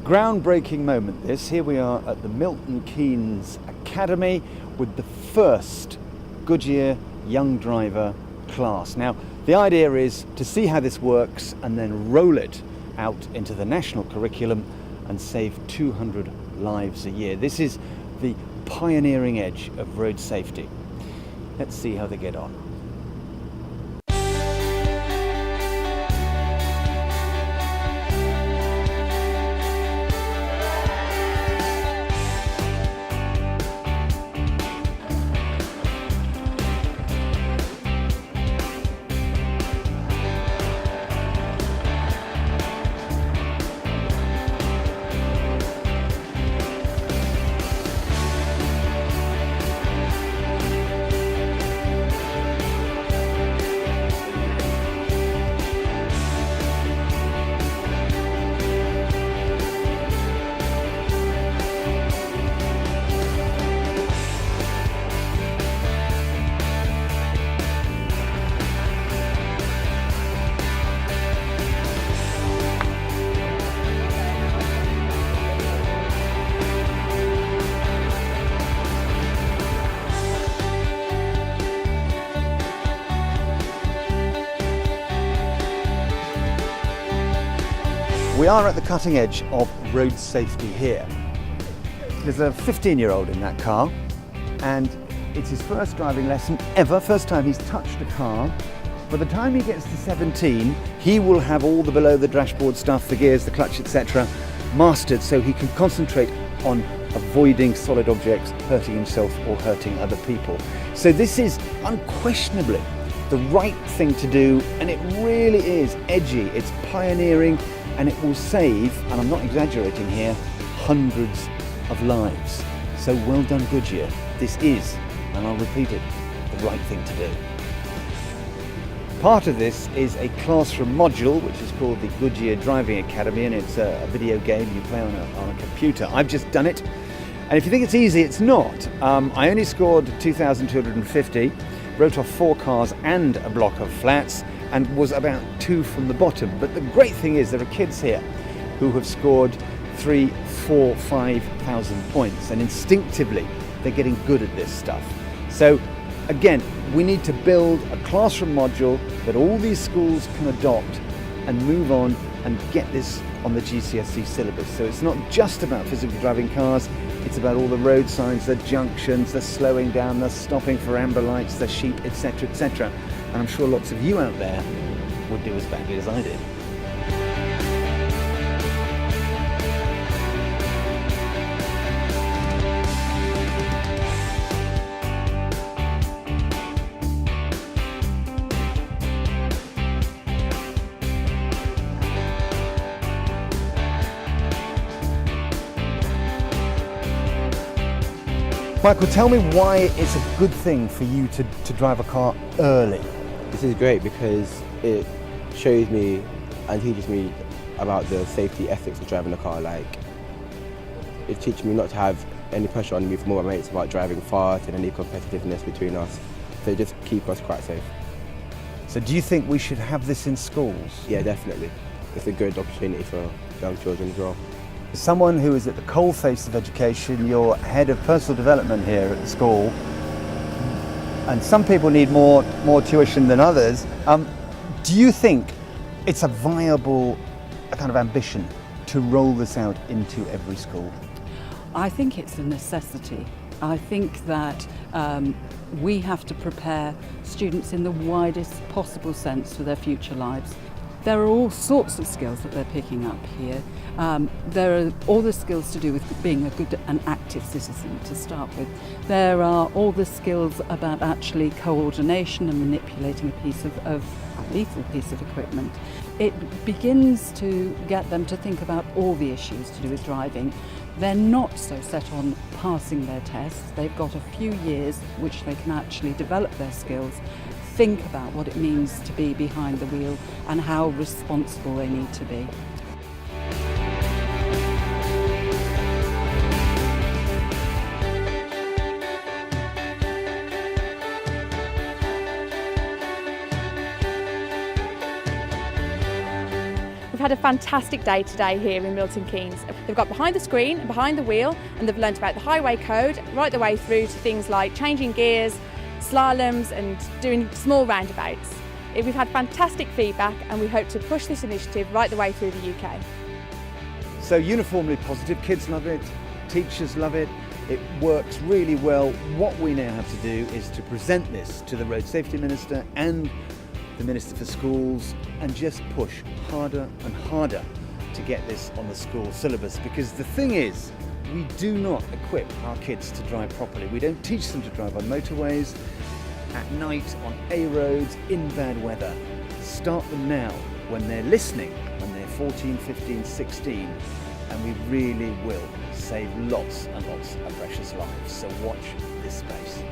groundbreaking moment this. Here we are at the Milton Keynes Academy with the first Goodyear young driver class. Now, the idea is to see how this works and then roll it out into the national curriculum and save 200 lives a year. This is the pioneering edge of road safety. Let's see how they get on. We are at the cutting edge of road safety here. There's a 15-year-old in that car, and it's his first driving lesson ever, first time he's touched a car. By the time he gets to 17, he will have all the below the dashboard stuff, the gears, the clutch, etc. mastered, so he can concentrate on avoiding solid objects, hurting himself or hurting other people. So this is unquestionably the right thing to do, and it really is edgy, it's pioneering, and it will save, and I'm not exaggerating here, hundreds of lives. So well done, Goodyear. This is, and I'll repeat it, the right thing to do. Part of this is a classroom module, which is called the Goodyear Driving Academy, and it's a video game you play on a computer. I've just done it, and if you think it's easy, it's not. I only scored 2,250, wrote off 4 cars and a block of flats, and was about 2 from the bottom. But the great thing is there are kids here who have scored 3, 4, 5,000 points, and instinctively they're getting good at this stuff. So again, we need to build a classroom module that all these schools can adopt and move on and get this on the GCSE syllabus. So it's not just about physically driving cars, it's about all the road signs, the junctions, the slowing down, the stopping for amber lights, the sheep, etc., etc. And I'm sure lots of you out there would do as badly as I did. Michael, tell me why it's a good thing for you to drive a car early. This is great because it shows me and teaches me about the safety ethics of driving a car. Like, it teaches me not to have any pressure on me from all my mates about driving fast and any competitiveness between us. So it just keeps us quite safe. So do you think we should have this in schools? Yeah, definitely. It's a good opportunity for young children as well. As someone who is at the coalface of education, you're head of personal development here at the school, and some people need more tuition than others. Do you think it's a viable kind of ambition to roll this out into every school? I think it's a necessity. I think that we have to prepare students in the widest possible sense for their future lives. There are all sorts of skills that they're picking up here. There are all the skills to do with being a good and active citizen to start with. There are all the skills about actually coordination and manipulating a lethal piece of equipment. It begins to get them to think about all the issues to do with driving. They're not so set on passing their tests. They've got a few years which they can actually develop their skills, think about what it means to be behind the wheel and how responsible they need to be. We've had a fantastic day today here in Milton Keynes. They've got behind the screen and behind the wheel, and they've learnt about the highway code right the way through to things like changing gears, slaloms and doing small roundabouts. We've had fantastic feedback and we hope to push this initiative right the way through the UK. So uniformly positive, kids love it, teachers love it, it works really well. What we now have to do is to present this to the Road Safety Minister and the Minister for Schools and just push harder and harder to get this on the school syllabus, because the thing is, we do not equip our kids to drive properly. We don't teach them to drive on motorways, at night, on A roads, in bad weather. Start them now when they're listening, when they're 14, 15, 16, and we really will save lots and lots of precious lives. So watch this space.